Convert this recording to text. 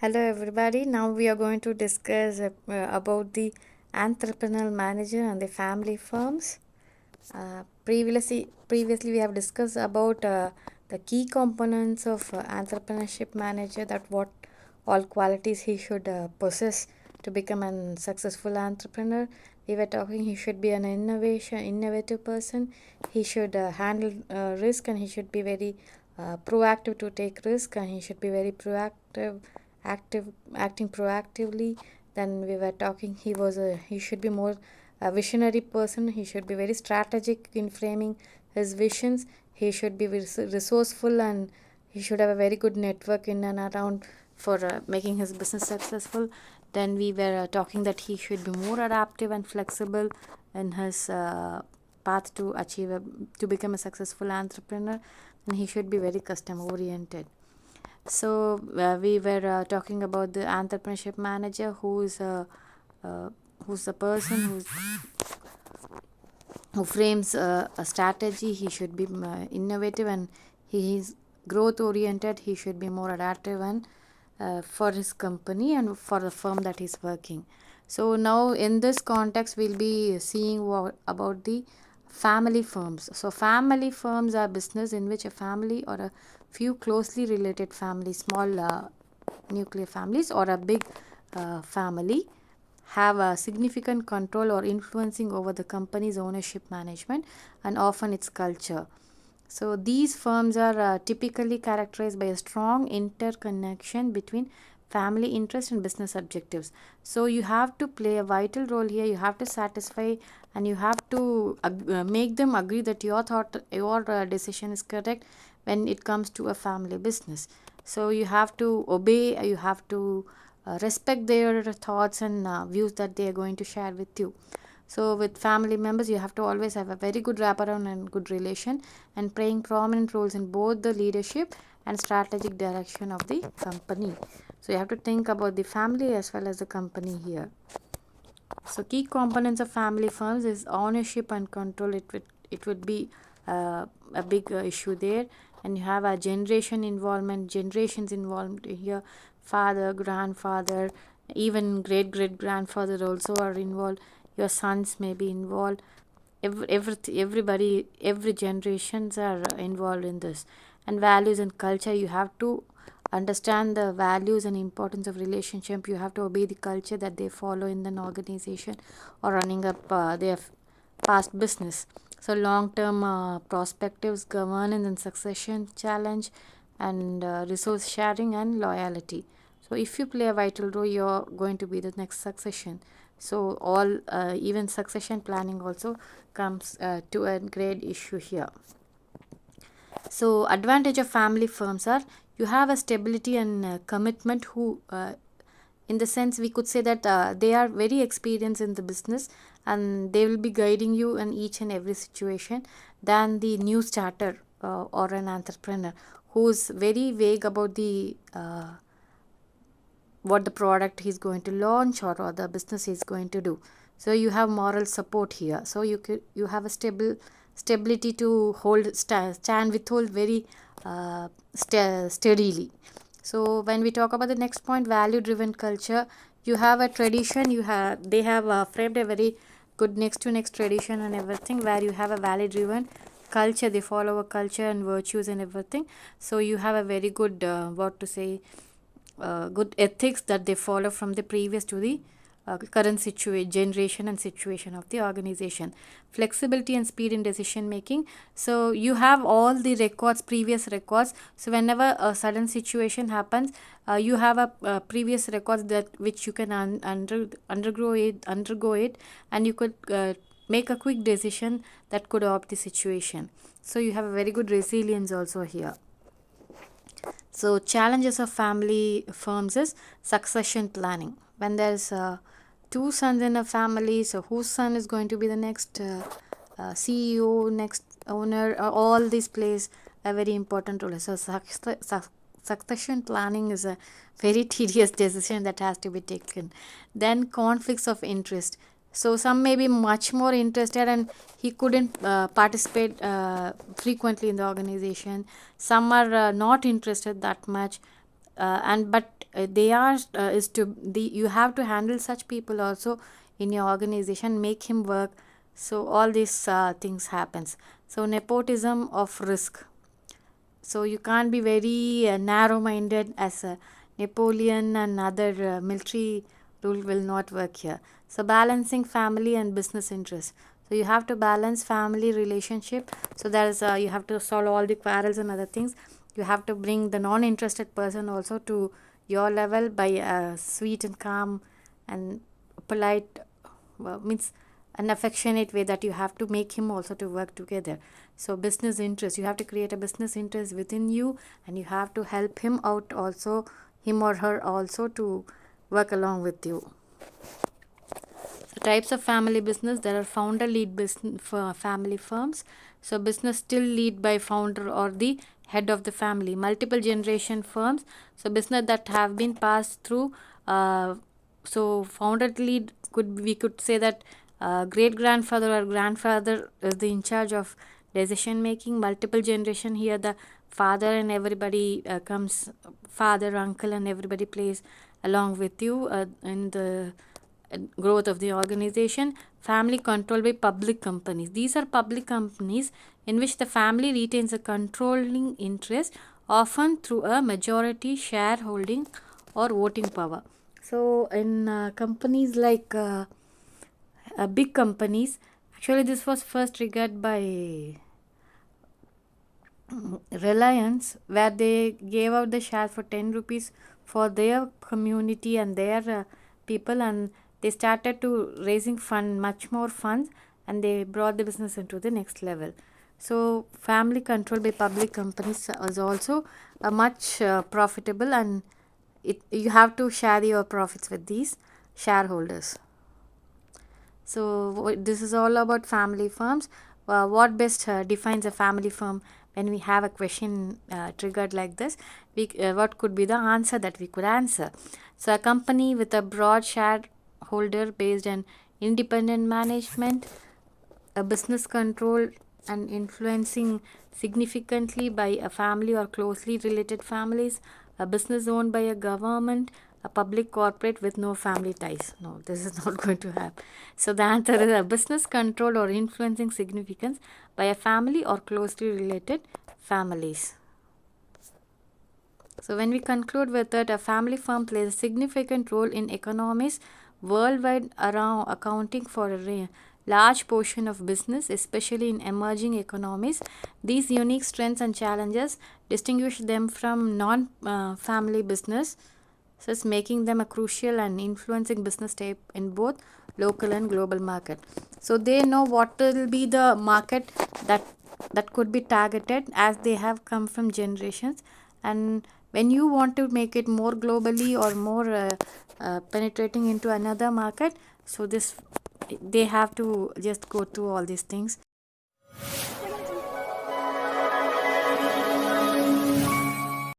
Hello, everybody. Now we are going to discuss about the entrepreneurial manager and the family firms. Previously we have discussed about the key components of entrepreneurship manager, that what all qualities he should possess to become a successful entrepreneur. We were talking he should be an innovative person. He should handle risk, and he should be very proactive to take risk, and he should be very proactive, active, acting proactively. Then we were talking he should be more a visionary person. He should be very strategic in framing his visions. He should be resourceful, and he should have a very good network in and around for making his business successful. Then we were talking that he should be more adaptive and flexible in his path to to become a successful entrepreneur, and he should be very custom oriented. So we were talking about the entrepreneurship manager, who's the person who frames a strategy. He should be innovative, and he is growth oriented. He should be more adaptive and for his company and for the firm that he's working. So now in this context we'll be seeing about the family firms. So family firms are business in which a family or a few closely related families, small nuclear families or a big family, have a significant control or influencing over the company's ownership, management, and often its culture. So these firms are typically characterized by a strong interconnection between family interest and business objectives. So you have to play a vital role here. You have to satisfy, and you have to make them agree that your decision is correct when it comes to a family business. So you have to obey. You have to respect their thoughts and views that they are going to share with you. So with family members, you have to always have a very good wraparound and good relation, and playing prominent roles in both the leadership and strategic direction of the company. So you have to think about the family as well as the company here. So key components of family firms is ownership and control. It would be a big issue there, and you have a generations involved here. Father, grandfather, even great grandfather also are involved. Your sons may be involved. Everybody, every generations are involved in this. And values and culture, you have to understand the values and importance of relationship. You have to obey the culture that they follow in an organization or running up their past business. So long term perspectives, governance and succession challenge, and resource sharing and loyalty. So if you play a vital role, you're going to be the next succession. So all even succession planning also comes to a great issue here. So advantage of family firms are, you have a stability and commitment, who in the sense we could say that they are very experienced in the business, and they will be guiding you in each and every situation than the new starter or an entrepreneur who's very vague about the what the product he's going to launch, or the business he's going to do. So you have moral support here. So you have a stability to stand withhold very steadily. So when we talk about the next point, value driven culture, you have a tradition. They have framed a very good next to next tradition and everything, where you have a value driven culture. They follow a culture and virtues and everything. So you have a very good good ethics that they follow from the previous to the current generation and situation of the organization. Flexibility and speed in decision making. So you have all the previous records. So whenever a sudden situation happens, you have a previous records that which you can undergo it, and you could make a quick decision that could opt the situation. So you have a very good resilience also here. So challenges of family firms is succession planning. When there's two sons in a family, so whose son is going to be the next CEO, next owner, all these plays a very important role. So succession planning is a very tedious decision that has to be taken. Then conflicts of interest. So some may be much more interested, and he couldn't participate frequently in the organization. Some are not interested that much. and but they are is to the you have to handle such people also in your organization, make him work. So all these things happens. So nepotism of risk. So you can't be very narrow minded as a Napoleon and other military rule will not work here. So balancing family and business interests. So you have to balance family relationship. So that is you have to solve all the quarrels and other things. You have to bring the non-interested person also to your level by sweet and calm and polite, means an affectionate way, that you have to make him also to work together. So business interest, you have to create a business interest within you, and you have to help him out also, him or her also, to work along with you. So types of family business, there are founder lead business for family firms. So business still lead by founder or the head of the family. Multiple generation firms, so business that have been passed through. So founder lead, we could say that great grandfather or grandfather is the in charge of decision making. Multiple generation, here the father and everybody comes, father, uncle, and everybody plays along with you in the growth of the organization. Family controlled by public companies, these are public companies in which the family retains a controlling interest, often through a majority shareholding or voting power. So in companies like big companies, actually this was first triggered by Reliance, where they gave out the shares for 10 rupees for their community and their people, and they started to raising fund, much more funds, and they brought the business into the next level. So family control by public companies is also a much profitable, and you have to share your profits with these shareholders. So this is all about family firms. What best defines a family firm? When we have a question triggered like this, what could be the answer that we could answer? So a company with a broad shareholder based on independent management, a business controlled and influencing significantly by a family or closely related families, a business owned by a government, a public corporate with no family ties. No, this is not going to happen. So the answer is a business controlled or influencing significance by a family or closely related families. So when we conclude with that, a family firm plays a significant role in economies worldwide, around accounting for a large portion of business, especially in emerging economies. These unique strengths and challenges distinguish them from non-family business, thus making them a crucial and influencing business type in both local and global market. So they know what will be the market that could be targeted, as they have come from generations. And when you want to make it more globally or more penetrating into another market, so this they have to just go through all these things.